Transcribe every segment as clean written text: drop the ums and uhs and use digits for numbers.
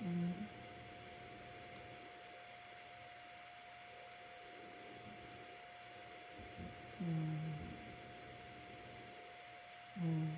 mm, mm, mm, mm,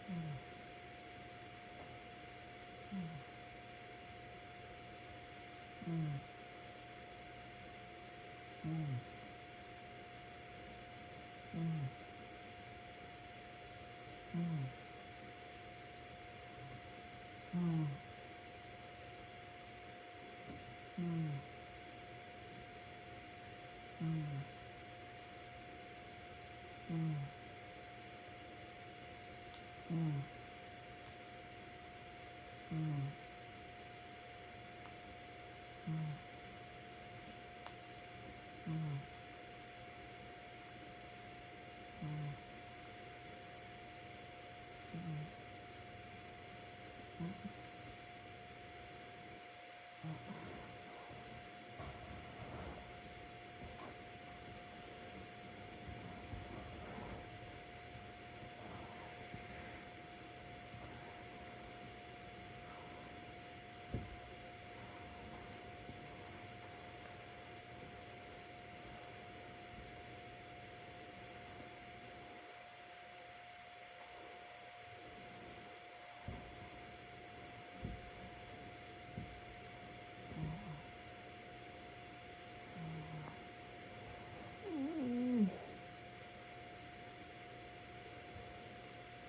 mm, mm, mm, mm, mm, mm, mm, mm, mm, mm.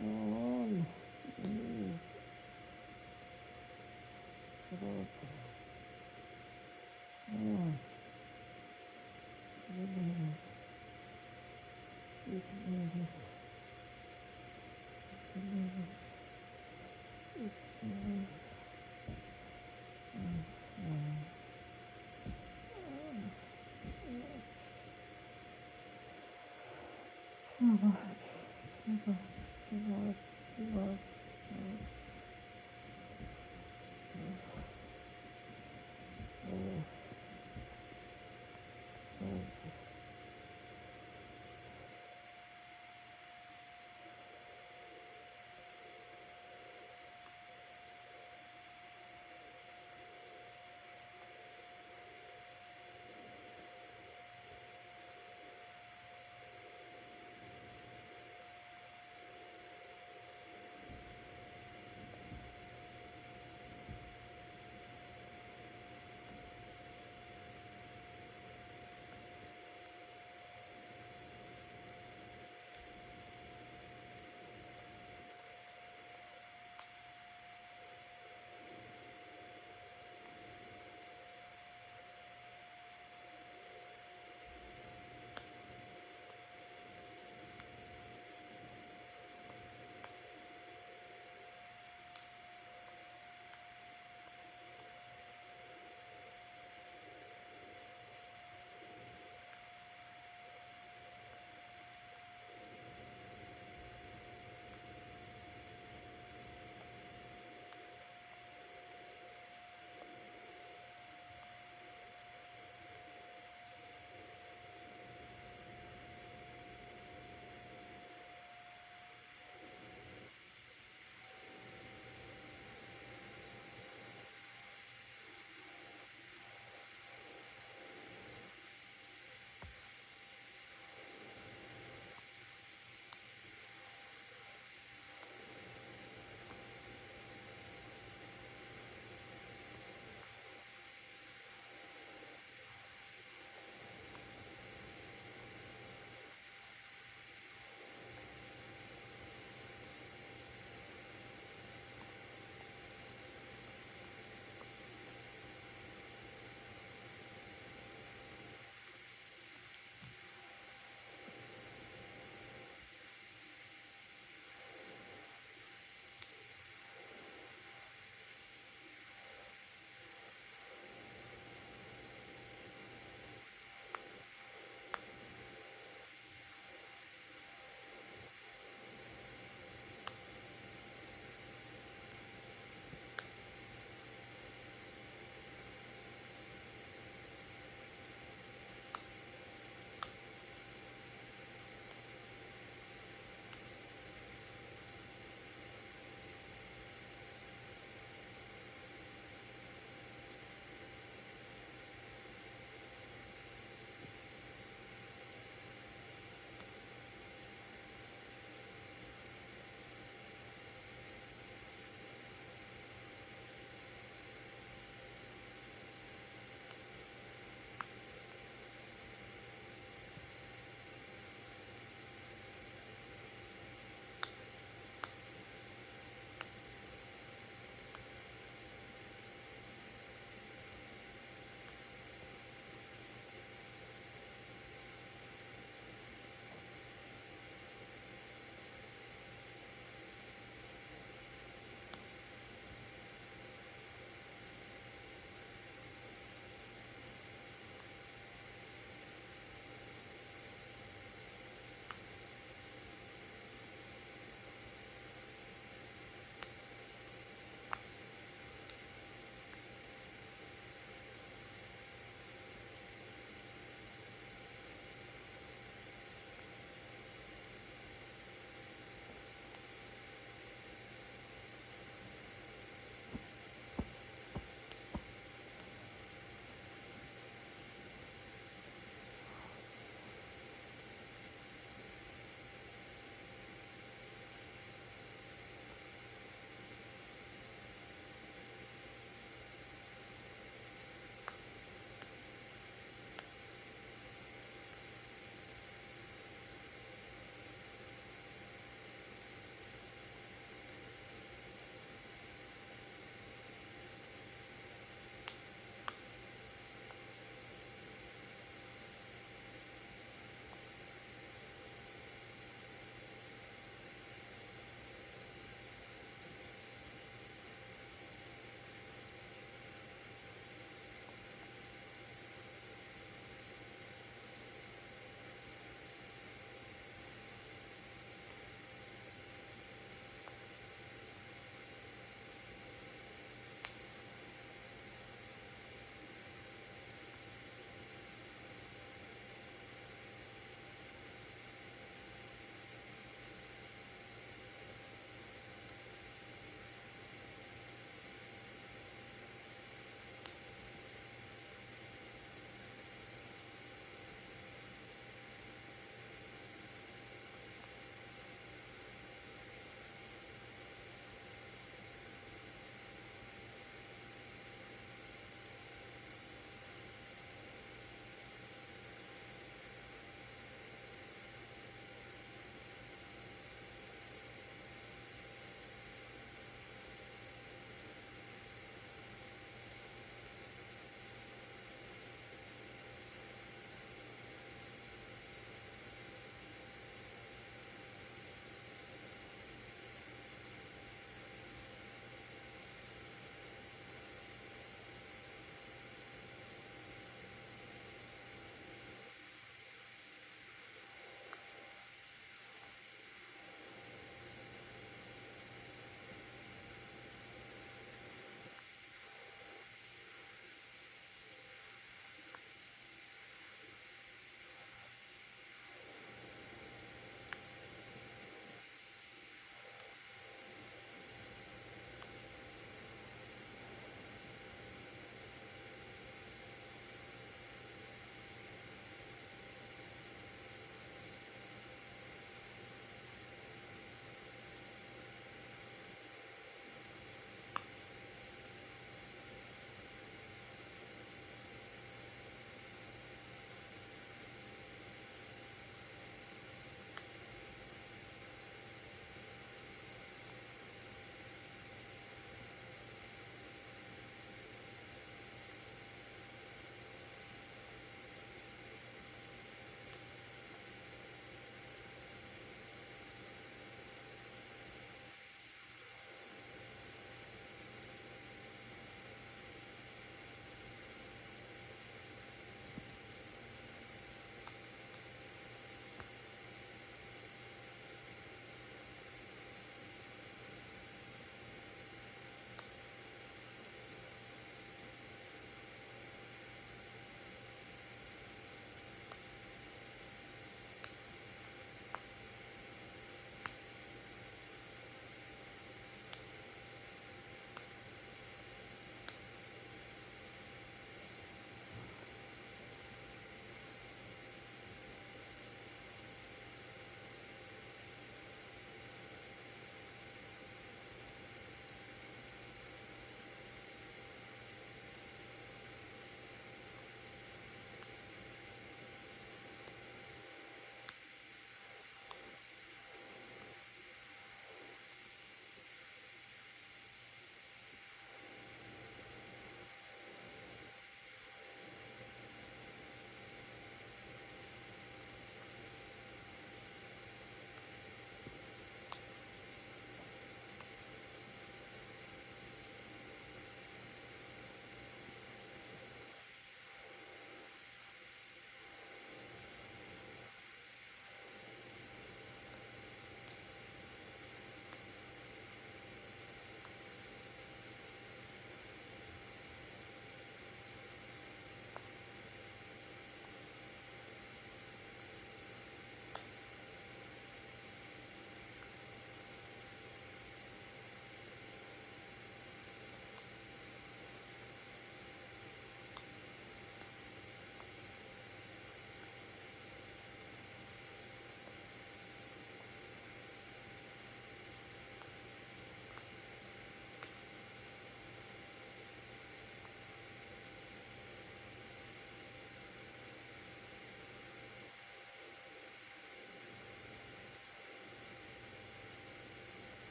On. Mm. Good. Mm. Mm. Mm. Mm. Mm. Mm. Too much. Too much. Too much. Too much.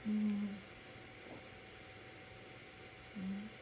Mm. Mm.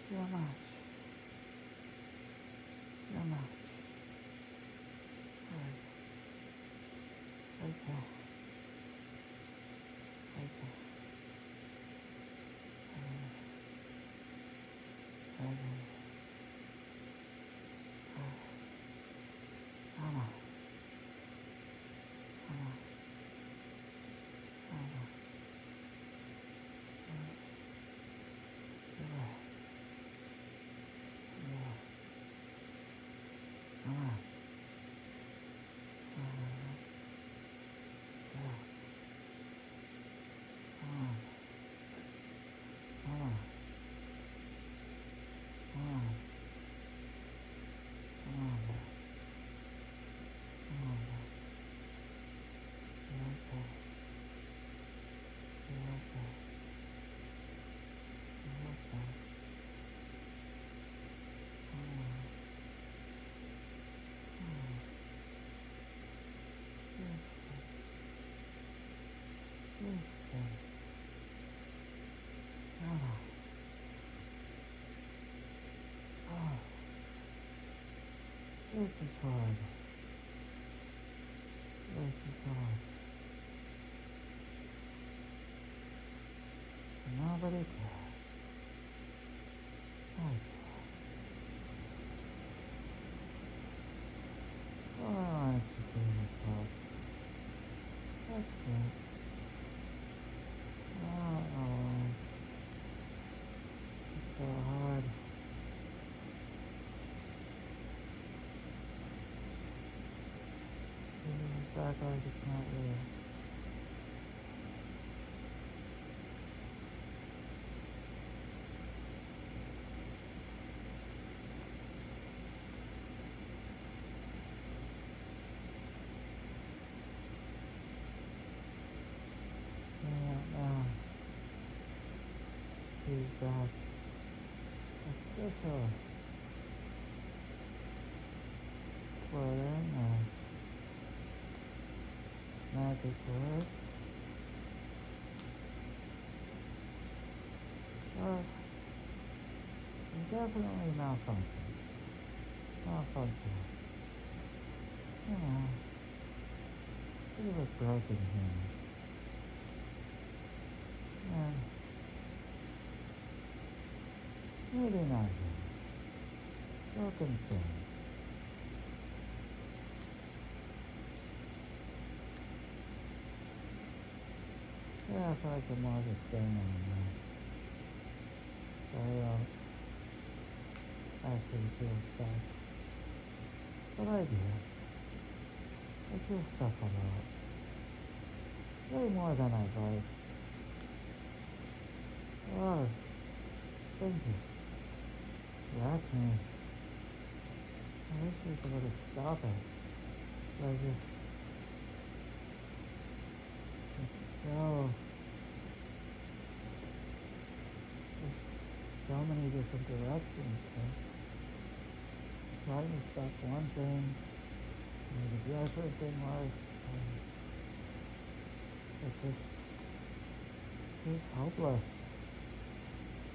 Too much. Too much. Right. Okay. Okay. Okay. Come on. Come on. Come on. Relax. Relax. Come on. Come on. Yeah. Come on. Come on. Come on. Come on. Come on. You're okay. You're okay. You're okay. Come on. Come on. You're safe. You're safe. Come on. Oh, this is hard. This is hard. Nobody cares. I care. All I wanted to do was help. That's it. Oh, it's so hard. You act like it's not real. Yeah, we've got official Twitter and magic words. But definitely malfunction. Malfunction. You know, we look broken here. And maybe not here. Broken thing. Yeah, I feel like I'm more of a thing anymore. I don't actually feel stuff. But I do. I feel stuff a lot. Way more than I'd like. A lot of things just wreck me. I wish I was able to stop it. Like it's so, there's so many different directions. And trying to stop one thing, maybe the other thing worse, and it just feels hopeless.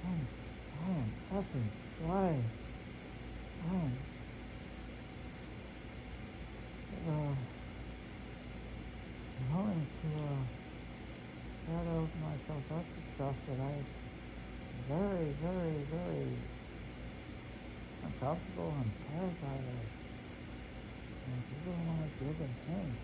I am effing trying. I am going to try to open myself up to stuff that I very, very, very uncomfortable and terrified of. And people don't want to give it hints.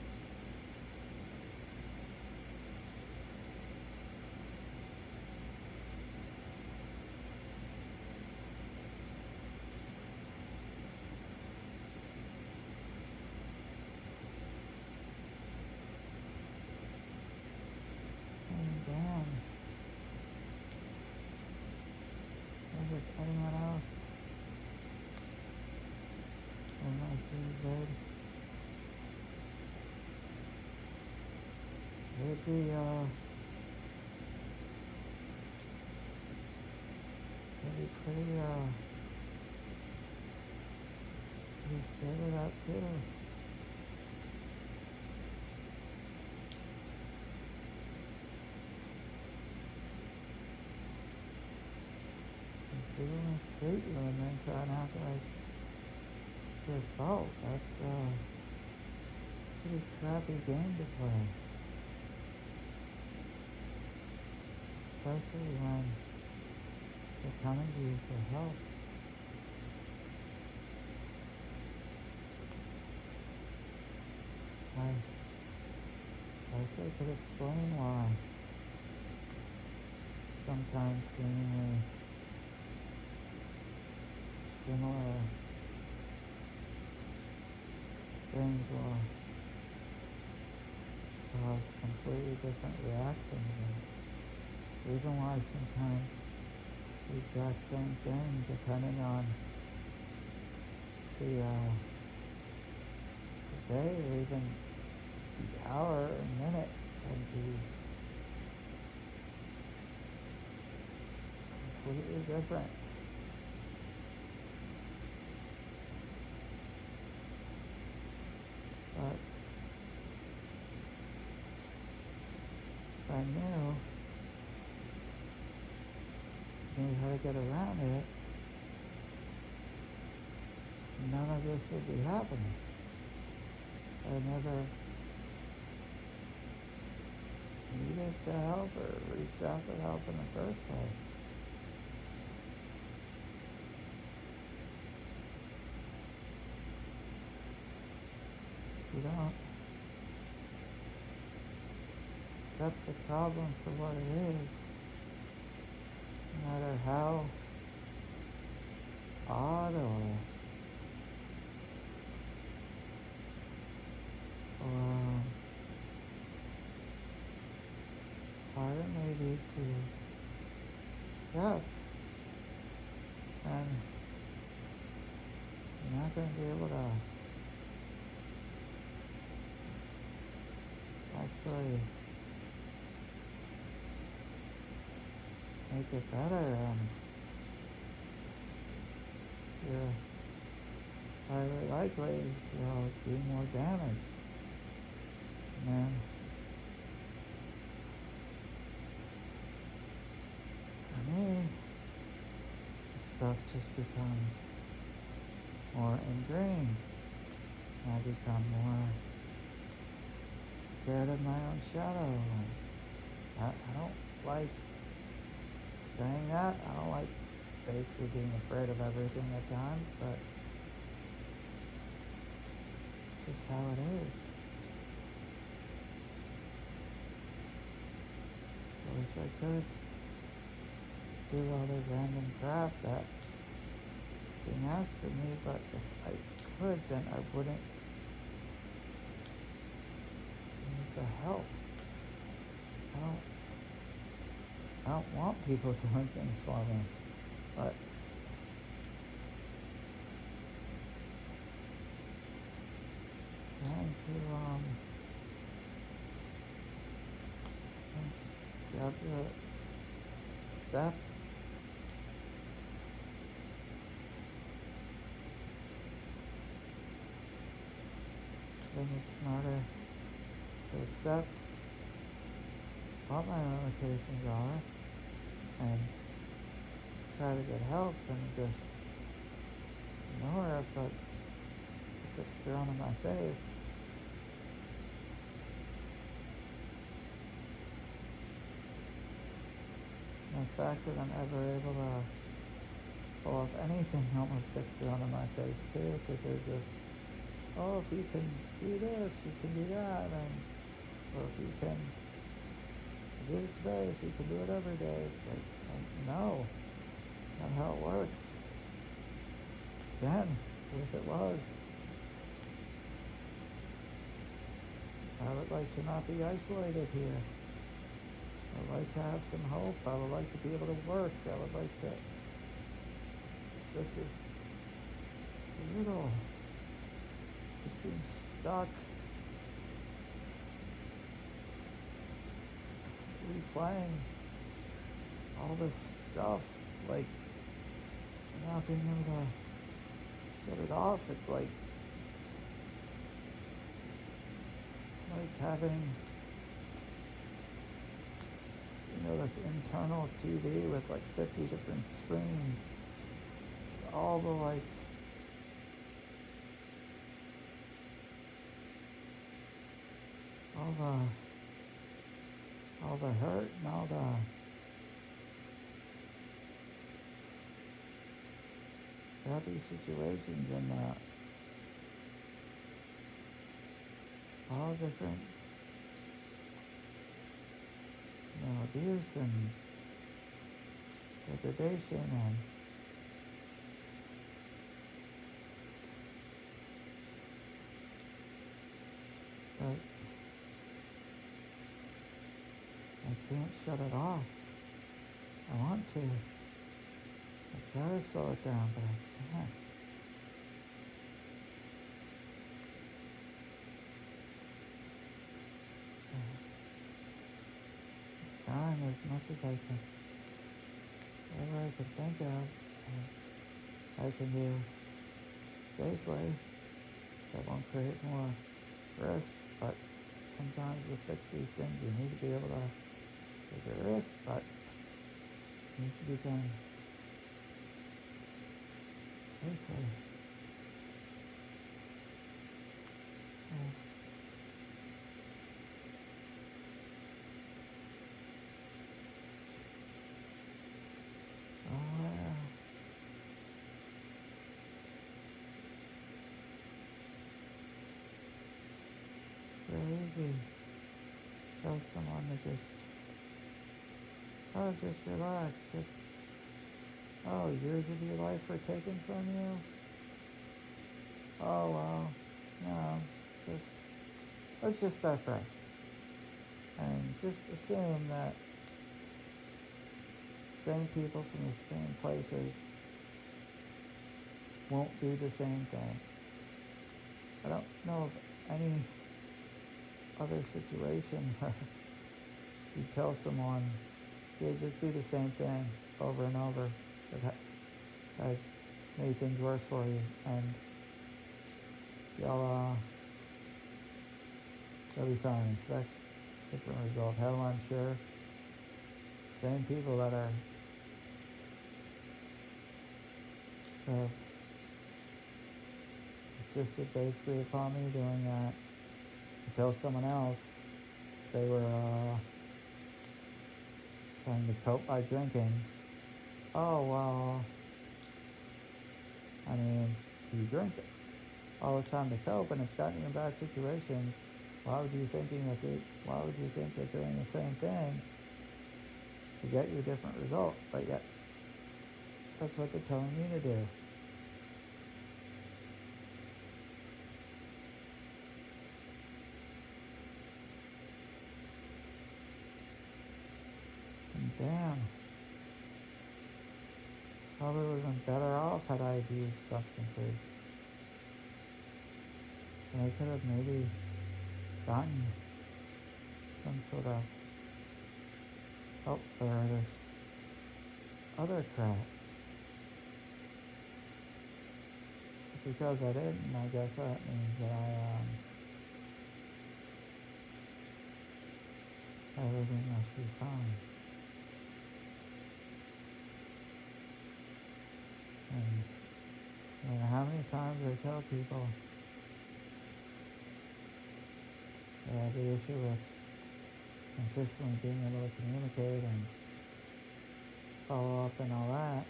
And damn, is it anyone else? And I see that it'd be pretty pretty scared of that too. People treat you and then try and act like it's your fault. That's a pretty crappy game to play. Especially when they're coming to you for help. I wish I could explain why sometimes seemingly similar things will cause completely different reactions, and even why sometimes the exact same thing, depending on the day or even the hour or minute, can be completely different. But if I knew how to get around it, none of this would be happening. I never needed the help or reached out for help in the first place. If you don't accept the problem for what it is, no matter how odd or hard it may be to accept, then you're not going to be able to actually make it better, and you're highly likely you'll do more damage. And then for me, stuff just becomes more ingrained. I become more scared of my own shadow. And I don't like saying that. I don't like basically being afraid of everything at times, but it's just how it is. I wish I could do all the random crap that being asked of me, but if I could, then I wouldn't need the help. I don't want people doing things for me, but trying to you have to accept then it's smarter to accept what my limitations are and try to get help and just ignore it, but it gets thrown in my face. And the fact that I'm ever able to pull off anything almost gets thrown in my face too, because there's this, oh, if you can do this, you can do that, and or if you can do it today, so you can do it every day. It's like, no, not how it works. Then, wish it was. I would like to not be isolated here. I would like to have some hope. I would like to be able to work. I would like to. This is brutal. Just being stuck. Replaying all this stuff, like not being able to shut it off. It's like having, this internal TV with like 50 different screens, all the like, all the hurt and all the crappy situations and all different, abuse and degradation and but I can't shut it off. I want to. I try to slow it down, but I can't. I'm trying as much as I can, whatever I can think of, I can do safely that won't create more risk, but sometimes to fix these things you need to be able to take a risk, but it needs to be done safely. Yes. Oh yeah. It's real easy. Tell someone to just relax. Years of your life were taken from you? Oh, well, no, let's just start fresh. And just assume that same people from the same places won't do the same thing. I don't know of any other situation where you tell someone, yeah, just do the same thing over and over. That has made things worse for you, and you'll be fine. Expect different result. Hell, I'm sure same people that have insisted basically upon me doing that until someone else, they were trying to cope by drinking. Oh, well, I mean, if you drink all the time to cope and it's gotten you in bad situations, why would you think they're doing the same thing to get you a different result? But yet, that's what they're telling me to do. And damn, probably would have been better off had I abused substances. And I could have maybe gotten some sort of help for this other crap. Because I didn't, I guess that means that everything must be fine. And no matter how many times I tell people that I have the issue with consistently being able to communicate and follow up and all that,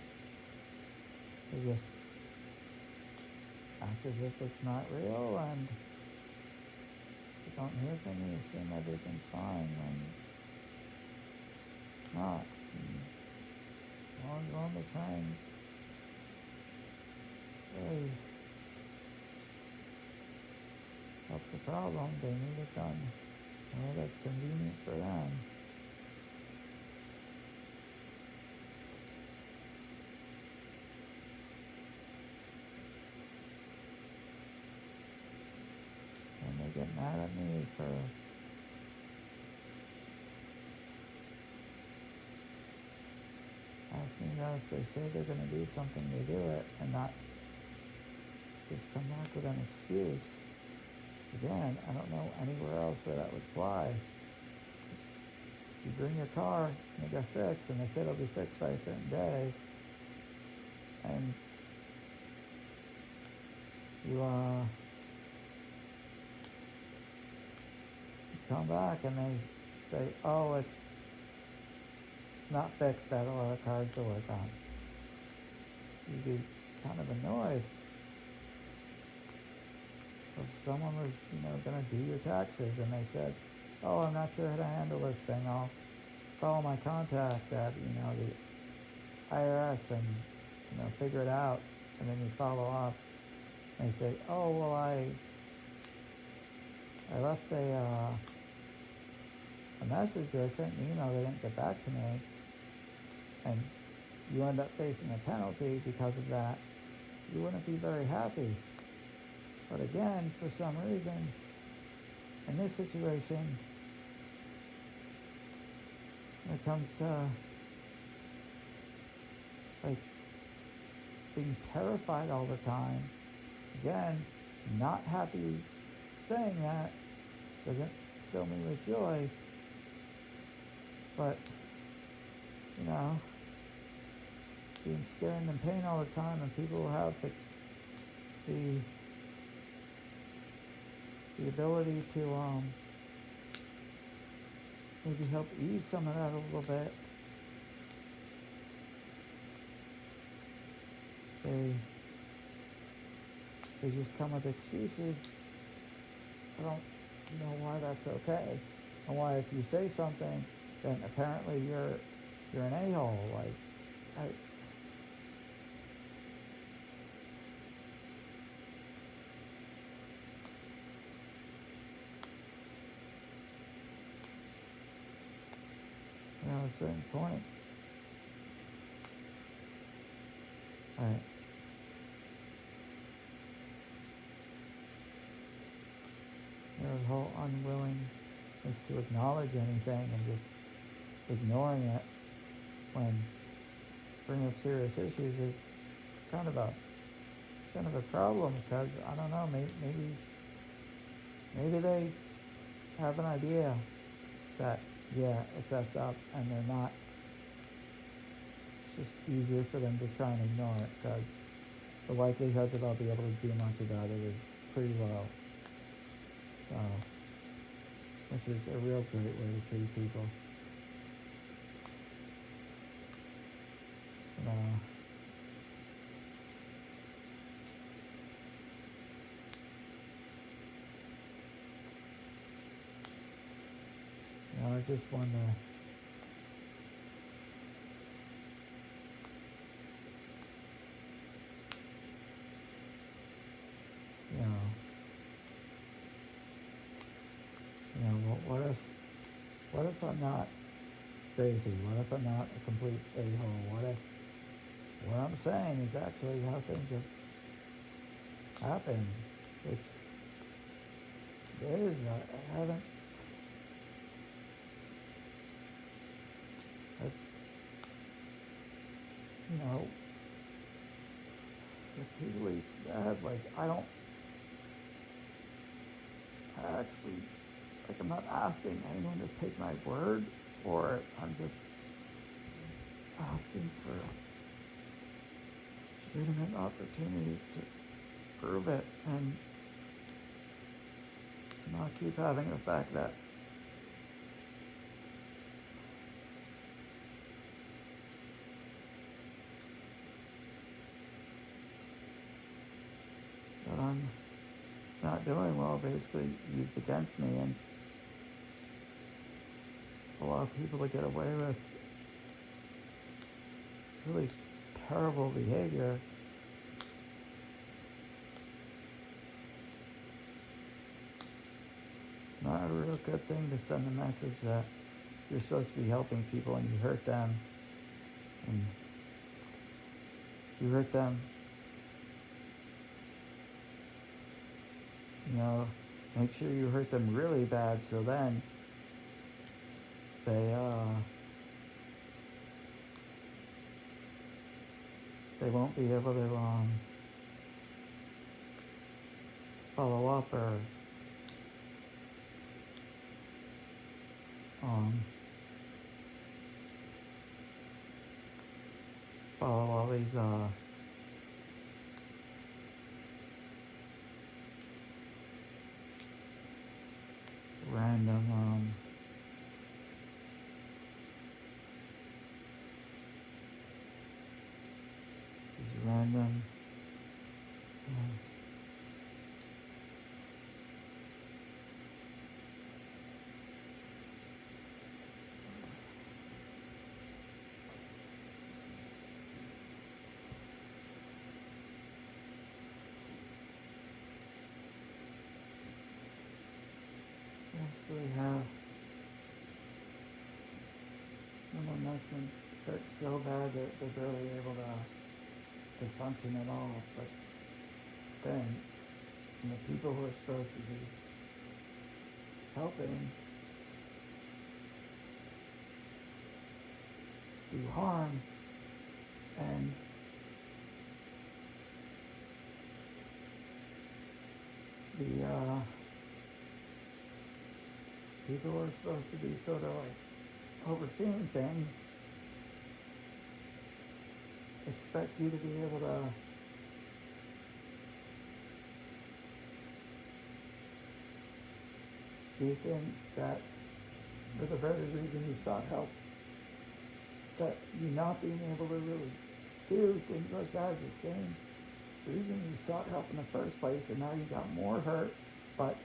they just act as if it's not real, and if you don't hear from me, assume everything's fine when it's not. And I'm going to try and really help the problem. They need it done in a way that's convenient for them. And they get mad at me for asking them if they say they're going to do something, they do it, and not just come back with an excuse. Again, I don't know anywhere else where that would fly. You bring your car and it got fixed, and they say it'll be fixed by a certain day, and you come back and they say, oh, it's not fixed, I have a lot of cards to work on. You'd be kind of annoyed if someone was, going to do your taxes and they said, oh, I'm not sure how to handle this thing, I'll call my contact at, the IRS and, figure it out. And then you follow up and they say, oh, well, I left a message or I sent an email, they didn't get back to me. And you end up facing a penalty because of that. You wouldn't be very happy. But again, for some reason, in this situation, when it comes to like being terrified all the time, again, not happy saying that, doesn't fill me with joy, but being scared and in pain all the time, and people who have the ability to maybe help ease some of that a little bit. They just come with excuses. I don't know why that's okay, and why if you say something, then apparently you're an a-hole. Like, I at a certain point, right? The whole unwillingness to acknowledge anything and just ignoring it when bringing up serious issues is kind of a problem, because I don't know, maybe they have an idea that it's effed up and they're not. It's just easier for them to try and ignore it, because the likelihood that I'll be able to do much about it is pretty low. So, which is a real great way to treat people. I just want to what if I'm not crazy? What if I'm not a complete a-hole? What if what I'm saying is actually how things have happened, which is, I haven't, repeatedly said, like, I don't actually, like, I'm not asking anyone to take my word for it. I'm just asking for legitimate opportunity to prove it, and to not keep having the fact that I'm not doing well basically used against me, and allow people to get away with really terrible behavior. Not a real good thing to send the message that you're supposed to be helping people and you hurt them. And you hurt them, make sure you hurt them really bad, so then they won't be able to follow up or follow all these And basically have someone that's been hurt so bad that they're barely able to function at all. But then, the people who are supposed to be helping do harm, and the people who are supposed to be sort of like overseeing things expect you to be able to do things that, for the very reason you sought help, that you not being able to really do things like that is the same reason you sought help in the first place, and now you got more hurt, but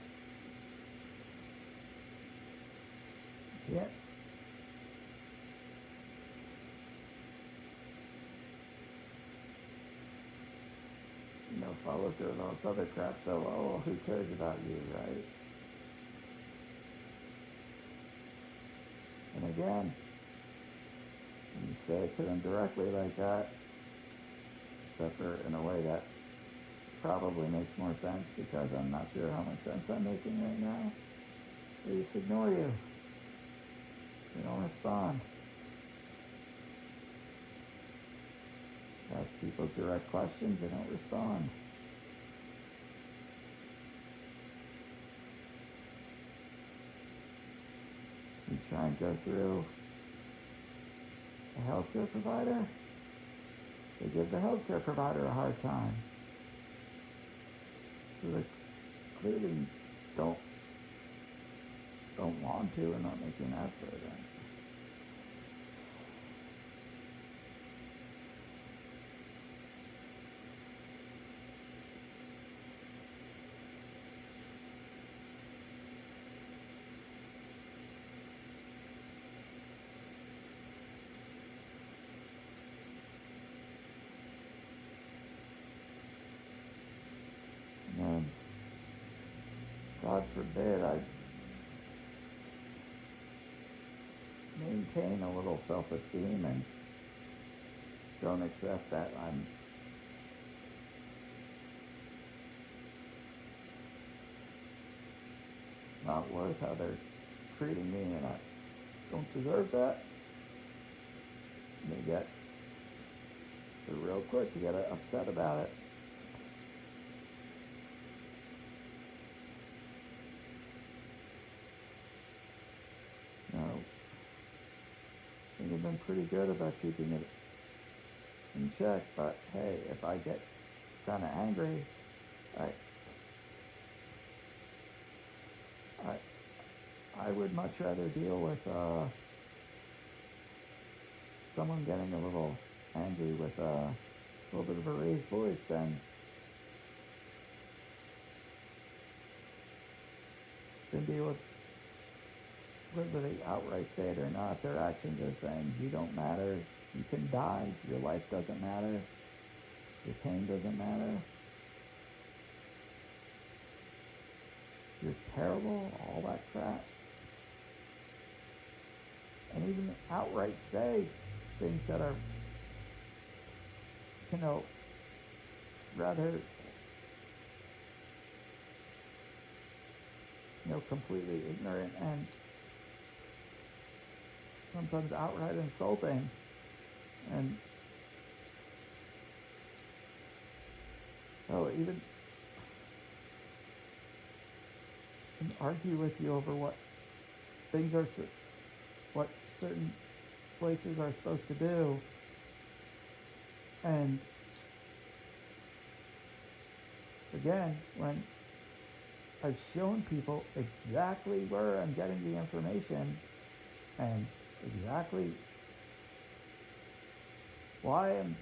you can't follow through all this other crap, so who cares about you, right? And again, when you say it to them directly like that, except for in a way that probably makes more sense, because I'm not sure how much sense I'm making right now, they just ignore you. They don't respond. Ask people direct questions, they don't respond. You try and go through a healthcare provider, they give the healthcare provider a hard time. So they clearly don't want to and not making an effort. And God forbid I maintain a little self-esteem and don't accept that I'm not worth how they're treating me and I don't deserve that. And they're real quick to get upset about it. I think I've been pretty good about keeping it in check, but hey, if I get kind of angry, I would much rather deal with someone getting a little angry with a little bit of a raised voice than deal with whether they outright say it or not. Their actions are saying you don't matter, you can die, your life doesn't matter, your pain doesn't matter, you're terrible, all that crap. And even outright say things that are, rather, completely ignorant and sometimes outright insulting. And even argue with you over what things are, what certain places are supposed to do. And again, when I've shown people exactly where I'm getting the information and exactly why I'm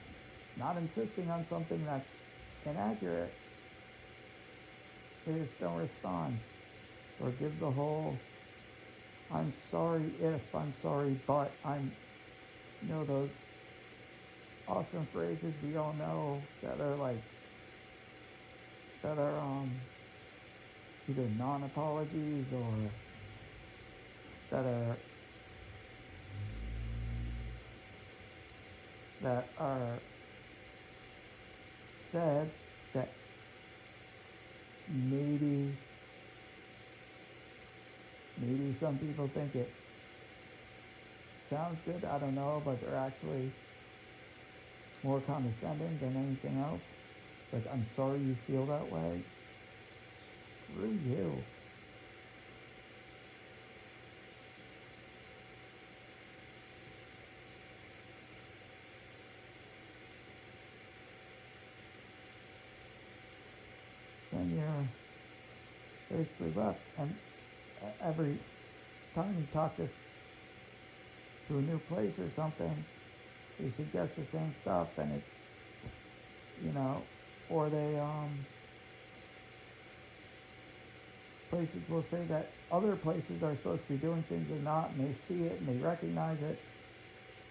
not insisting on something that's inaccurate, they just don't respond. Or give the whole, I'm sorry if, I'm sorry but, those awesome phrases we all know that are like, that are either non-apologies or that are said that maybe some people think it sounds good, I don't know, but they're actually more condescending than anything else. Like, I'm sorry you feel that way. Screw you. Then you're basically left, and every time you talk to a new place or something, they suggest the same stuff, and it's, or they places will say that other places are supposed to be doing things or not, and they see it and they recognize it,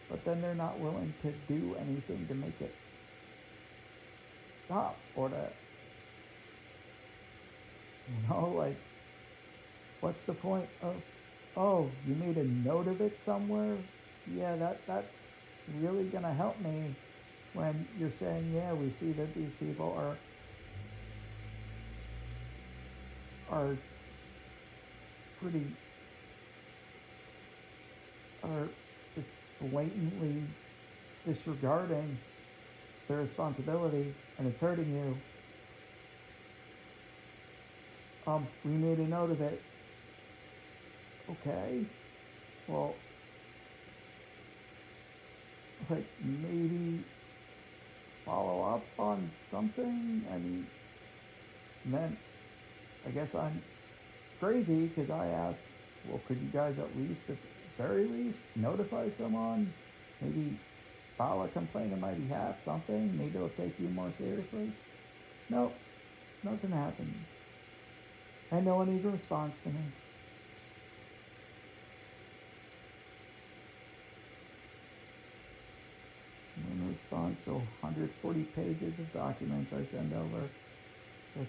but then they're not willing to do anything to make it stop, or to, like, what's the point of, oh, you made a note of it somewhere? Yeah, that's really gonna help me when you're saying, yeah, we see that these people are pretty, are just blatantly disregarding their responsibility, and it's hurting you. We made a note of it. Okay, well, like, maybe follow up on something. I mean, and then I guess I'm crazy because I asked, well, could you guys at least, at the very least, notify someone? Maybe file a complaint on my behalf, something. Maybe they'll take you more seriously. Nope, nothing happens. And no one even responds to me. No one responds to 140 pages of documents I send over. Like,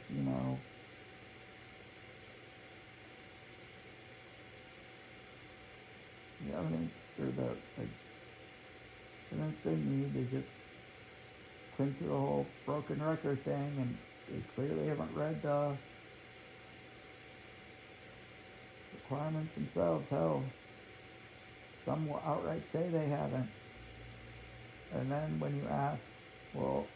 the evidence, or the, like, evidence they need, they just cling to the whole broken record thing, and they clearly haven't read the requirements themselves. Hell, some will outright say they haven't. And then when you ask, well,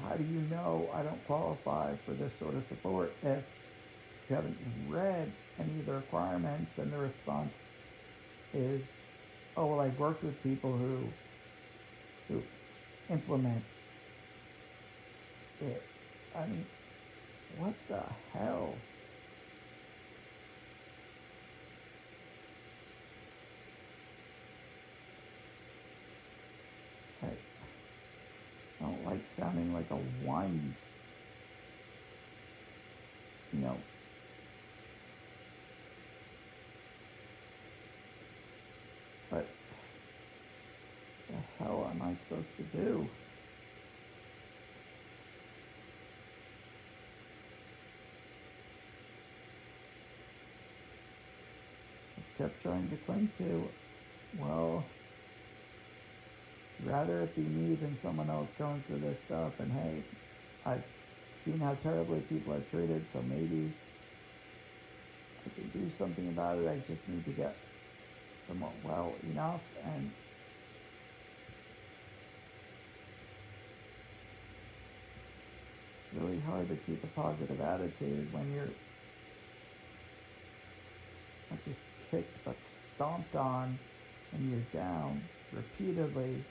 how do you know I don't qualify for this sort of support if you haven't read any of the requirements? And the response is, oh, well, I've worked with people who implement it. I mean, what the hell? I don't like sounding like a whiny, but the hell am I supposed to do? I've kept trying to cling to, well, rather it be me than someone else going through this stuff, and hey, I've seen how terribly people are treated, so maybe I can do something about it. I just need to get somewhat well enough, and it's really hard to keep a positive attitude when you're not just kicked but stomped on, and you're down repeatedly.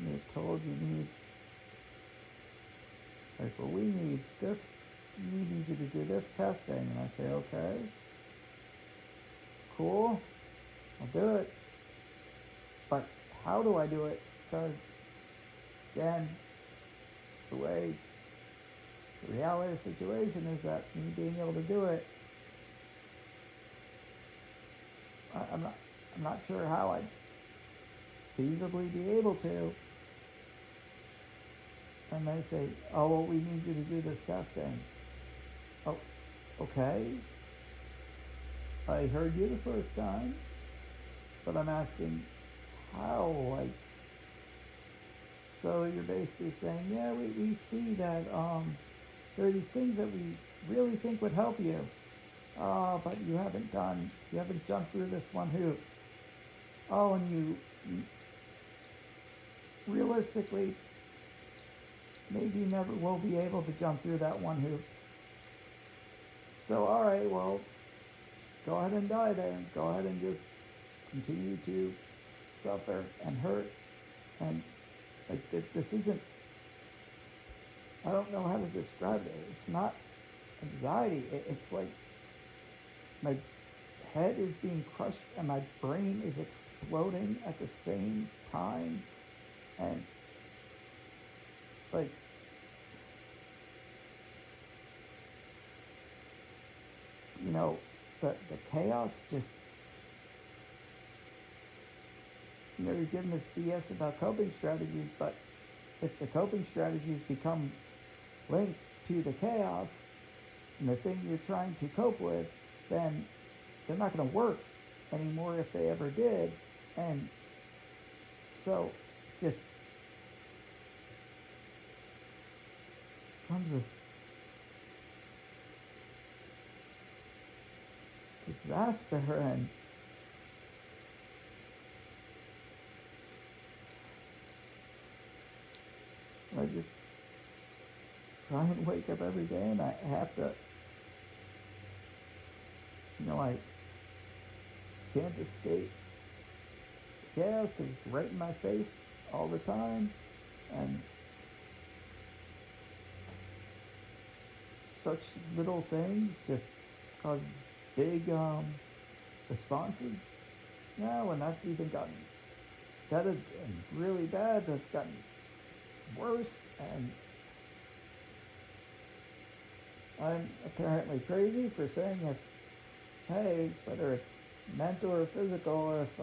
You're told you need, like, well, we need this, we need you to do this testing. And I say, okay, cool, I'll do it. But how do I do it? Because, again, the way the reality of the situation is that me being able to do it, I'm not sure how I'd feasibly be able to. And they say, oh, well, we need you to do this testing. Oh, okay. I heard you the first time, but I'm asking how, like, so you're basically saying, yeah, we see that there are these things that we really think would help you, but you haven't jumped through this one hoop. Oh, and you realistically maybe never will be able to jump through that one hoop. So, all right, well, go ahead and die then. Go ahead and just continue to suffer and hurt. And like this isn't, I don't know how to describe it. It's not anxiety. It's like my head is being crushed and my brain is exploding at the same time. And like, you know, the chaos just, you know, you're giving this BS about coping strategies, but if the coping strategies become linked to the chaos and the thing you're trying to cope with, then they're not going to work anymore if they ever did. And so just comes this disaster. And I just try and wake up every day, and I have to, you know, I can't escape the chaos because it's right in my face all the time. And such little things just cause big responses now, and that's even gotten better and really bad. That's gotten worse, and I'm apparently crazy for saying if, hey, whether it's mental or physical, if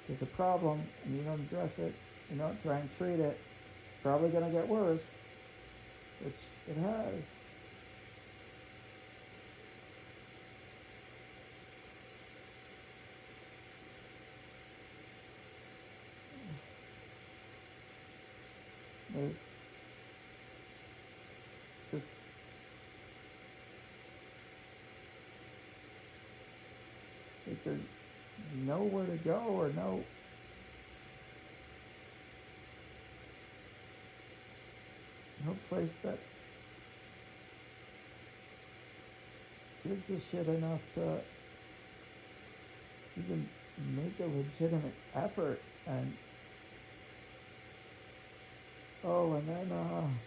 there's a problem and you don't address it, you don't try and treat it, it's probably going to get worse, which it has. There's just like there's nowhere to go or no place that gives a shit enough to even make a legitimate effort. And oh, and then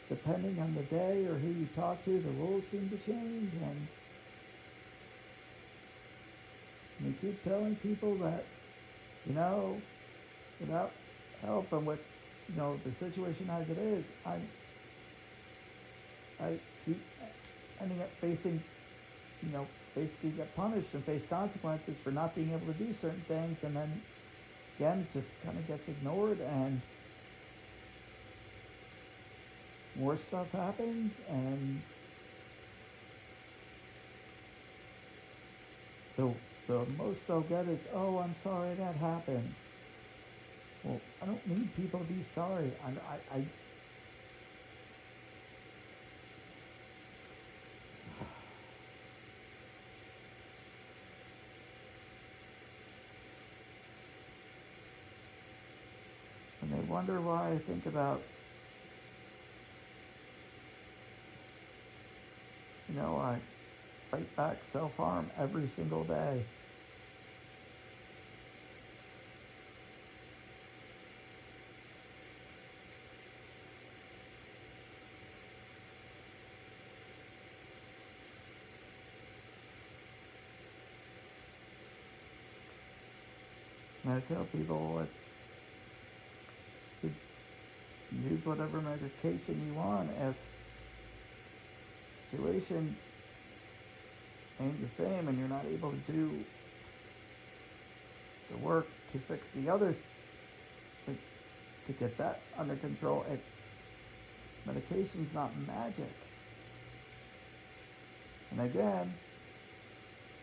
depending on the day or who you talk to, the rules seem to change, and you keep telling people that, you know, without help and with, you know, the situation as it is, I keep ending up facing, you know, basically get punished and face consequences for not being able to do certain things, and then again just kind of gets ignored, and more stuff happens, and the most they'll get is, oh, I'm sorry that happened. Well, I don't need people to be sorry. I and they wonder why I think about, you know, I fight back self-harm every single day. And I tell people you use whatever medication you want. If the situation ain't the same and you're not able to do the work to fix the other, to get that under control, medication's not magic. And again,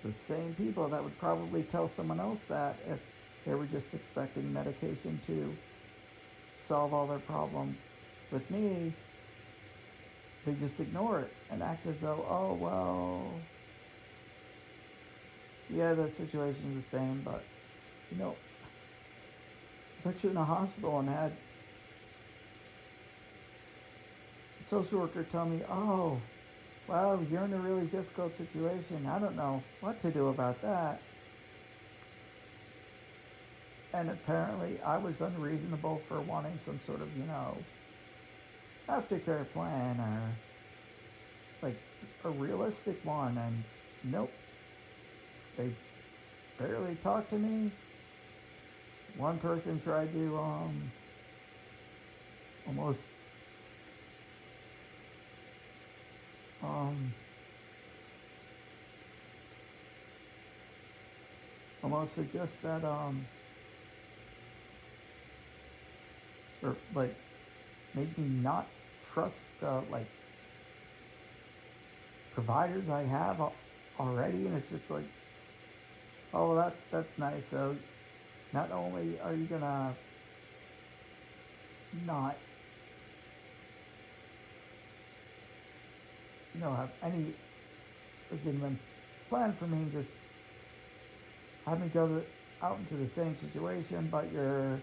the same people that would probably tell someone else that if they were just expecting medication to solve all their problems, with me, they just ignore it and act as though, oh, well, yeah, the situation's the same, but, I was actually in a hospital and had a social worker tell me, oh, well, you're in a really difficult situation. I don't know what to do about that. And apparently I was unreasonable for wanting some sort of, aftercare plan or like a realistic one. And nope, they barely talked to me. One person tried to almost suggest that or like make me not trust like providers I have already. And it's just like, oh, that's nice. So not only are you gonna not have any legitimate plan for me and just have me go out into the same situation, but you're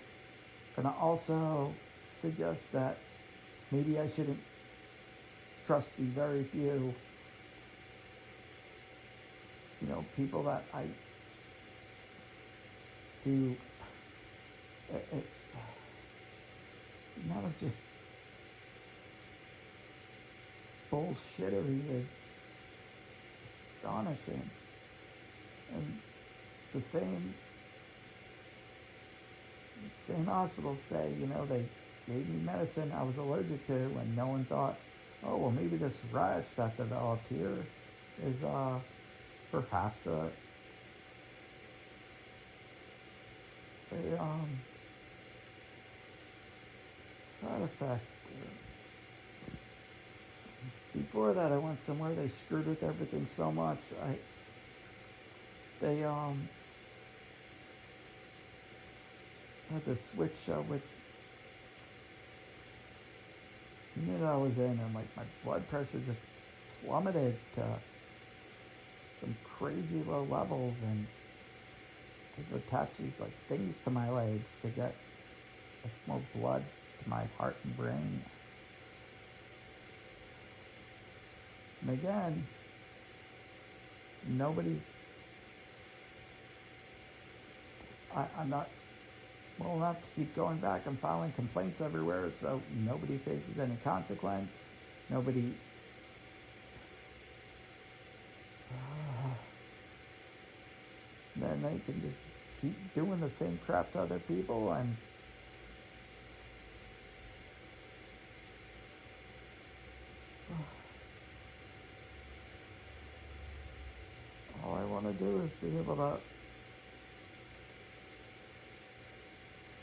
gonna also suggest that maybe I shouldn't trust the very few people that I do. The amount of just bullshittery is astonishing. And the same hospitals say, they gave me medicine I was allergic to, and no one thought, oh, well, maybe this rash that developed here is perhaps a side effect. Before that, I went somewhere they screwed with everything so much. They had to switch which unit I was in, and like my blood pressure just plummeted to some crazy low levels, and they would attach these like things to my legs to get more blood to my heart and brain. And again, I'm not well enough to keep going back and filing complaints everywhere, so nobody faces any consequence. Nobody then they can just keep doing the same crap to other people, and all I want to do is be able to.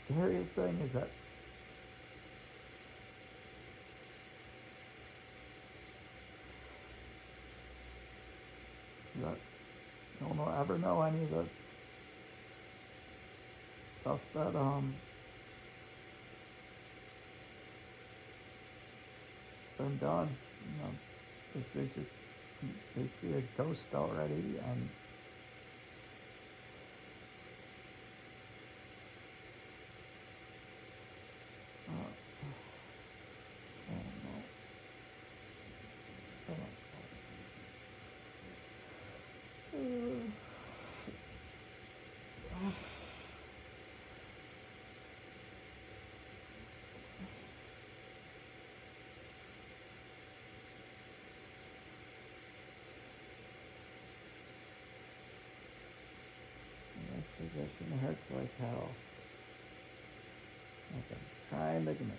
Scariest thing is that no one will ever know any of this stuff that it's been done. It's just basically a ghost already, and position hurts like hell. Like I'm trying to move.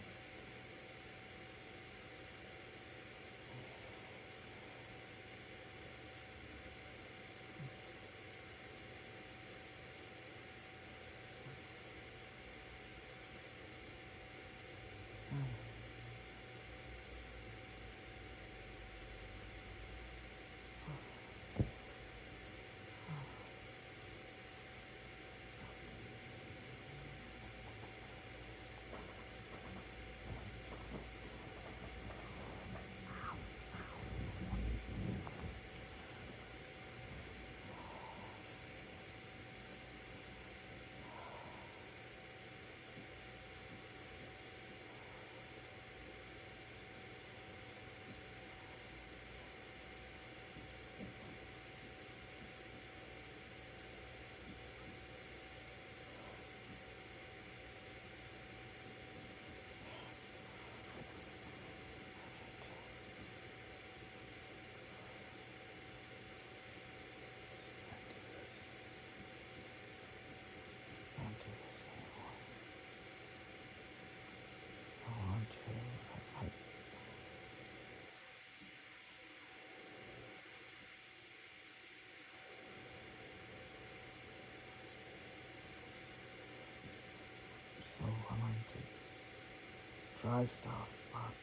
So willing to try stuff, but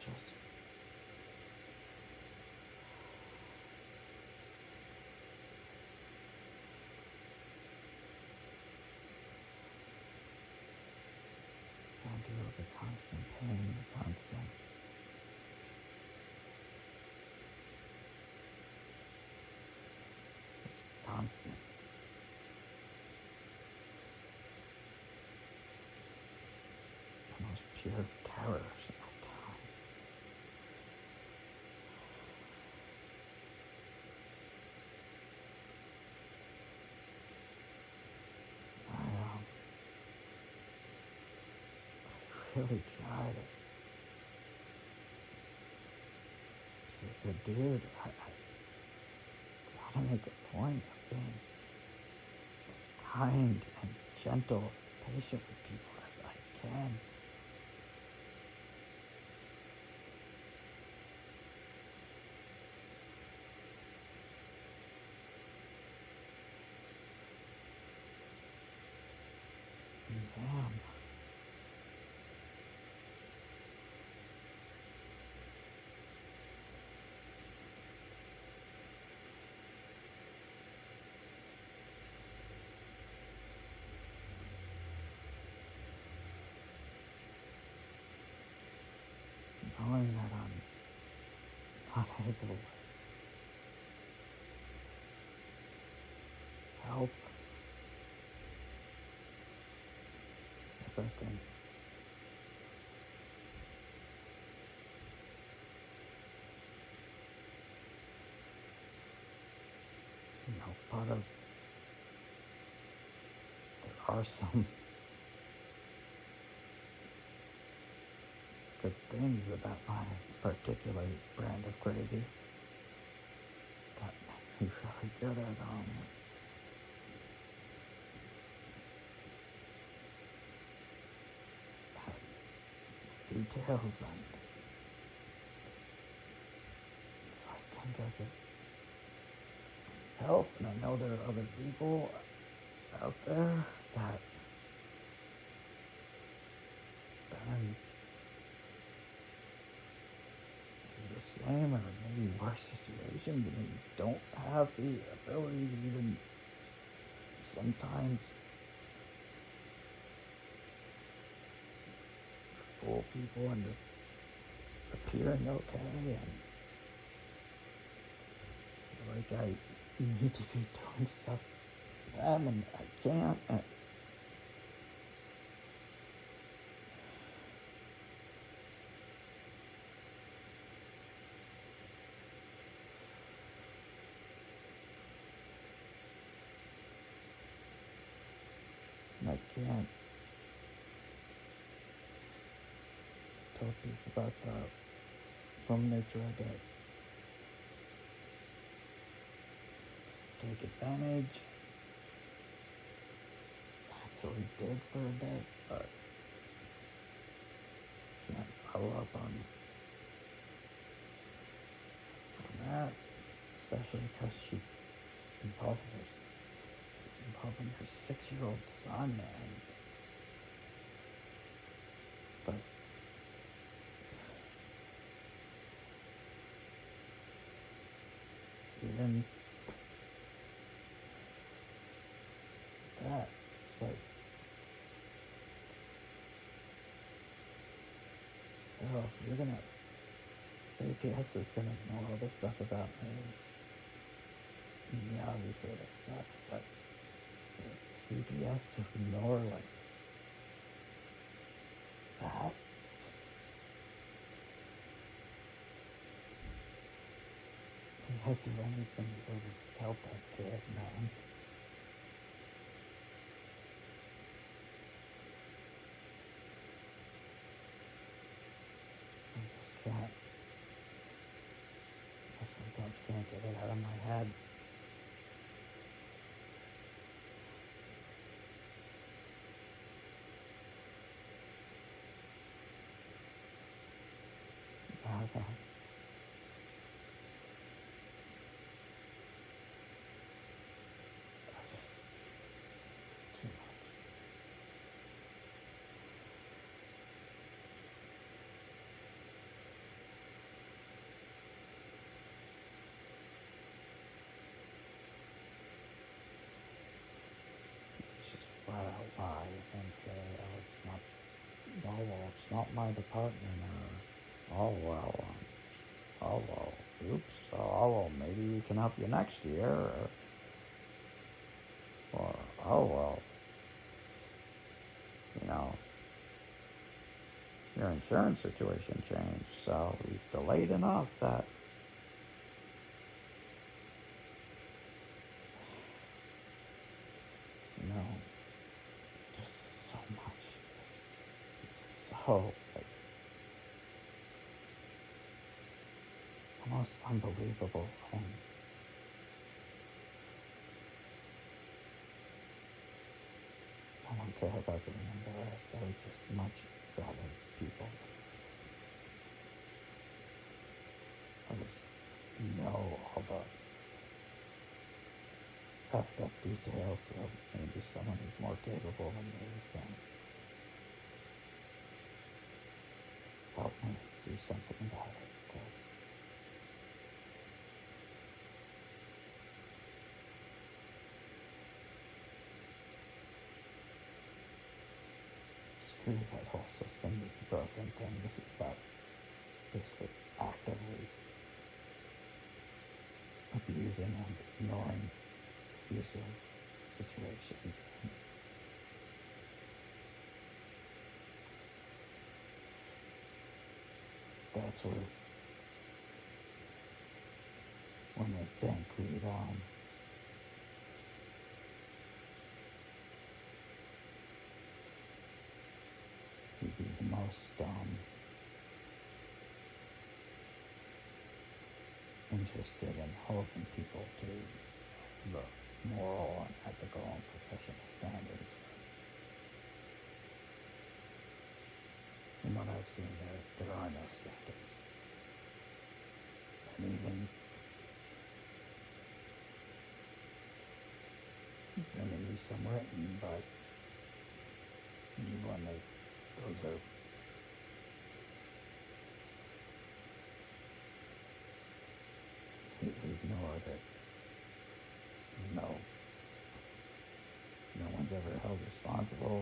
just can't deal with the constant pain, the constant constant, almost pure terror at times. I really try to be a good dude. I try to make a point of being kind and gentle and patient with people as I can. And damn, knowing that I'm not able to help, as I think part of there are some good things about my particular brand of crazy that I'm really good at details, and so I think I could help, and I know there are other people out there that been in the same or maybe worse situations, and maybe don't have the ability to even sometimes fool people into appearing okay, and feel like I need to be doing stuff for them and I can't. And I can't tell people about the woman they tried to advantage. Actually did for a bit, but can't follow up on that, especially because she's involving her 6-year-old son, but even that, it's like, well, if APS is gonna know all this stuff about me, I mean, yeah, obviously that sucks, but for CPS to ignore like that, I'd do anything to help that kid, man. I just can't. I sometimes can't get it out of my head. Okay. It's too much. It's just flat out lie and say, oh, it's not my department, oops, maybe we can help you next year, or you know, your insurance situation changed, so we delayed enough that, you know, just so much, it's so, like, almost unbelievable. I don't care about being embarrassed. I would just much rather people at least know all the effed up details, so maybe someone who's more capable than me can help me do something about it, because screw that whole system being broken thing. This is about basically actively abusing and ignoring abusive situations. That's where, when we think we'd be the most interested in holding people to the moral and ethical and professional standards. From what I've seen, there are no standards. And even there may be some written, but even those are completely ignored. There's no one's ever held responsible.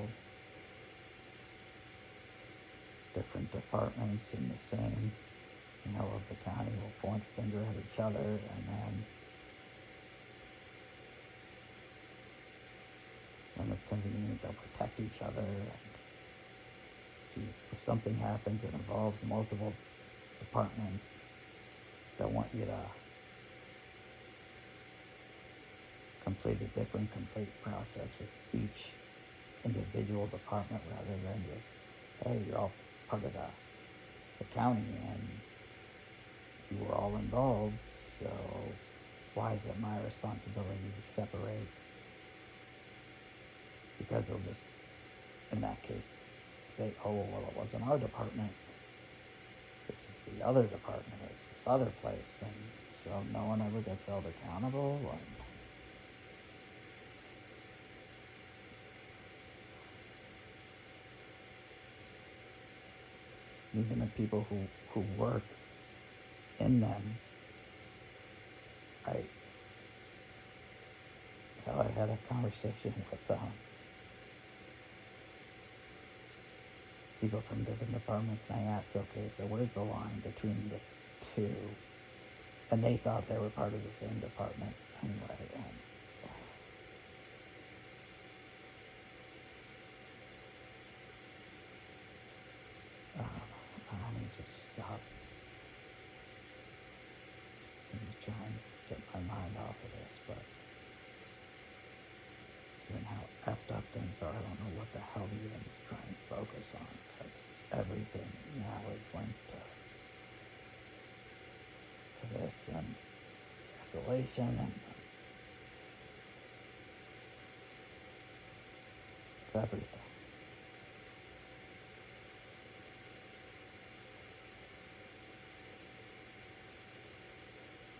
Different departments in the same, of the county will point a finger at each other, and then when it's convenient, they'll protect each other. And if something happens that involves multiple departments, they'll want you to complete a different complete process with each individual department, rather than just, hey, you're all part of the county and you were all involved, so why is it my responsibility to separate? Because they'll just, in that case, say, oh, well, it wasn't our department. It's the other department. It's this other place. And so no one ever gets held accountable. And even the people who work in them, I had a conversation with people from different departments, and I asked, okay, so where's the line between the two? And they thought they were part of the same department anyway. And I need to stop. I need to try and get my mind off of this, but given how effed up things are, I don't know what the hell to even try and focus on, because everything now is linked to this and isolation, and it's everything.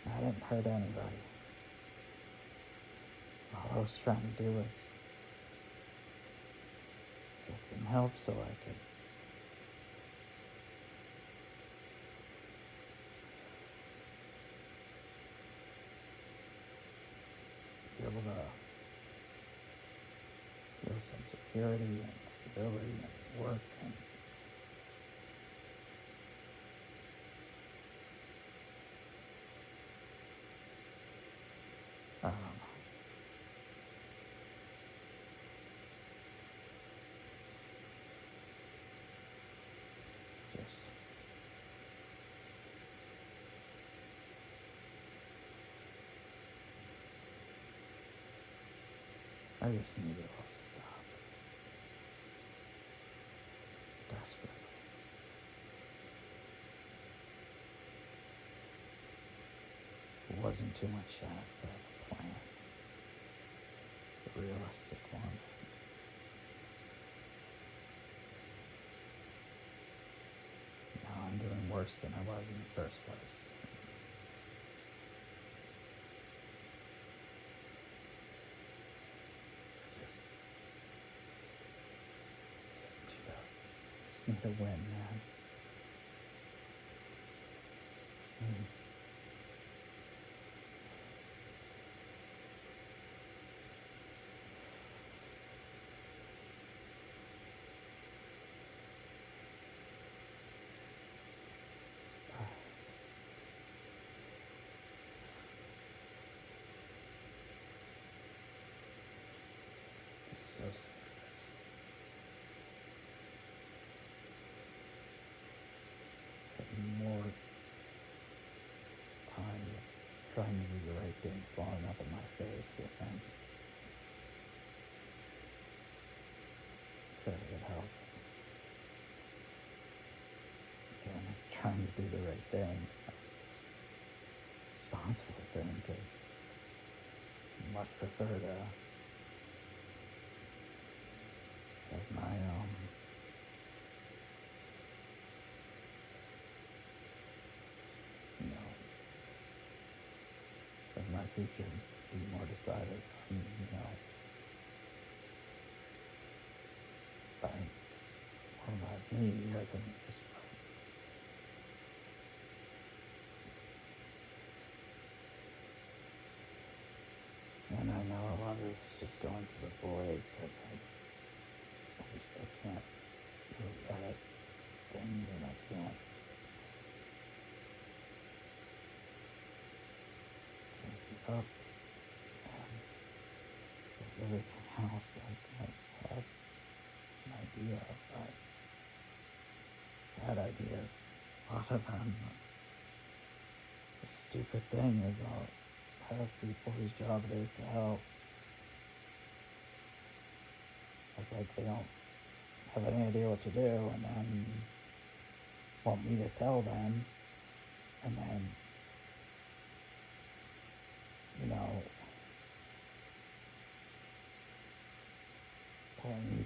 I didn't hurt anybody. All I was trying to do was get some help so I could be able to feel some security and stability and work and just I just need it all to stop. Desperately. It wasn't too much asked to have a plan. A realistic one. Now I'm doing worse than I was in the first place. Just need a win, man. Just need just so sick of this. More time trying to do the right thing, blowing up in my face, and then try to get help. Again, I'm trying to do the right thing, responsible thing, because I much prefer to have my of my future be more decided, by me, rather than just and I know a lot of this is just going to the void because I can't really edit things, and I can't keep up, and like everything else, like I had an idea, but I had ideas, a lot of them. The stupid thing is I'll have people whose job it is to help, like they don't have any idea what to do, and then want me to tell them, and then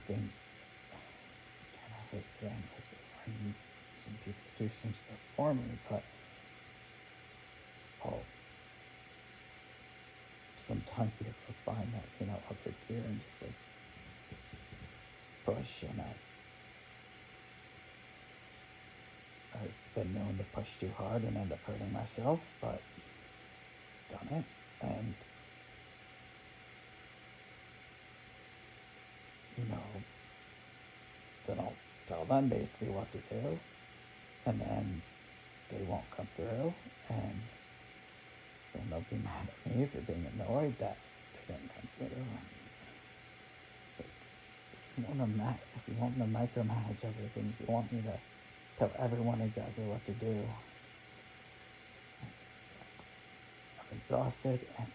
things. Kind of hate saying this, but I need some people to do some stuff for me, but I'll sometimes be able to find that, other gear and just like push, and I've been known to push too hard and end up hurting myself, but I've done it, and then I'll tell them basically what to do, and then they won't come through, and then they'll be mad at me for being annoyed that they didn't come through. And it's like, if you want me to micromanage everything, if you want me to tell everyone exactly what to do, I'm exhausted, and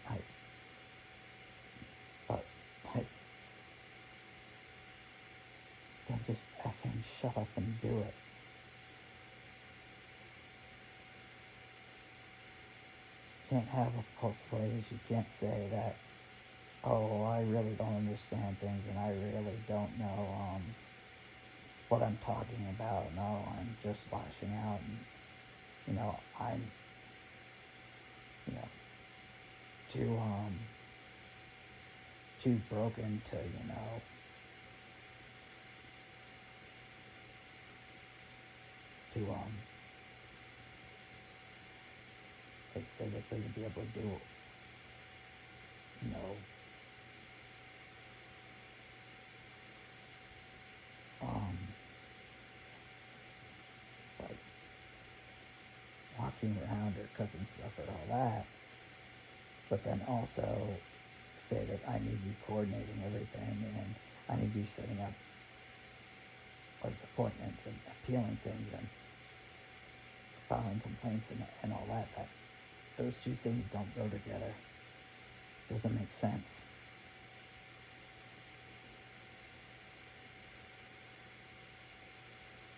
then just effing shut up and do it. You can't have it both ways. You can't say that, oh, I really don't understand things and I really don't know what I'm talking about. No, I'm just lashing out, and I'm too broken to like physically to be able to do like walking around or cooking stuff or all that, but then also say that I need to be coordinating everything, and I need to be setting up those appointments and appealing things and filing complaints and all that. That those two things don't go together. Doesn't make sense.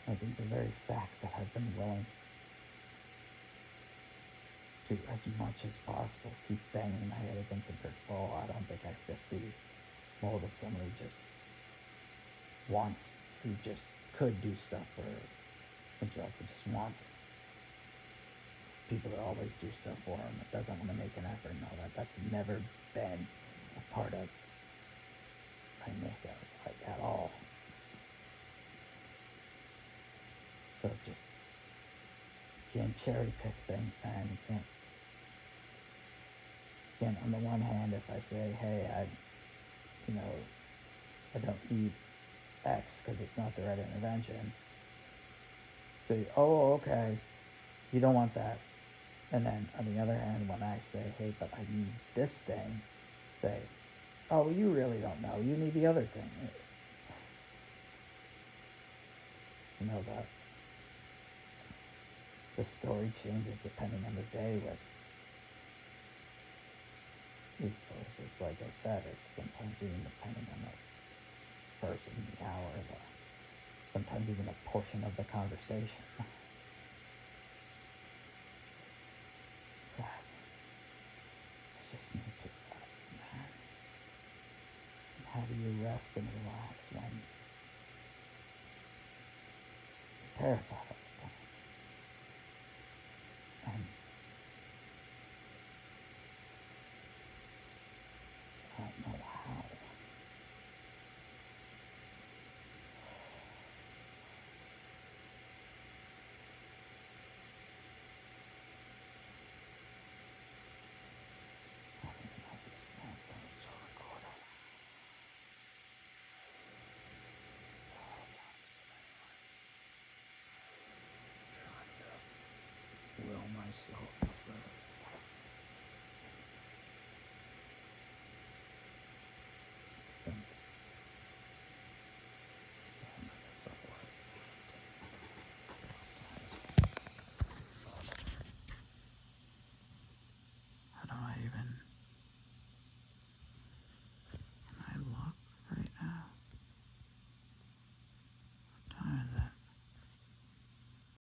I think the very fact that I've been willing to, as much as possible, keep banging my head against a brick wall, I don't think I fit the mold of somebody who just could do stuff for himself, who just wants people to always do stuff for him, and doesn't want to make an effort and all that. That's never been a part of my makeup, like, at all. So just, you can't cherry pick things, man. You can't, on the one hand, if I say, hey, I don't need X because it's not the right intervention, say, oh, okay, you don't want that. And then on the other hand, when I say, hey, but I need this thing, say, oh, well, you really don't know. You need the other thing. That the story changes depending on the day with these places. Like I said, it's sometimes even depending on the person, the hour, sometimes even a portion of the conversation. God, I just need to rest, man. And how do you rest and relax when you're terrified of the time? And I don't know how. I don't even know if this damn thing's still recording. Trying to will myself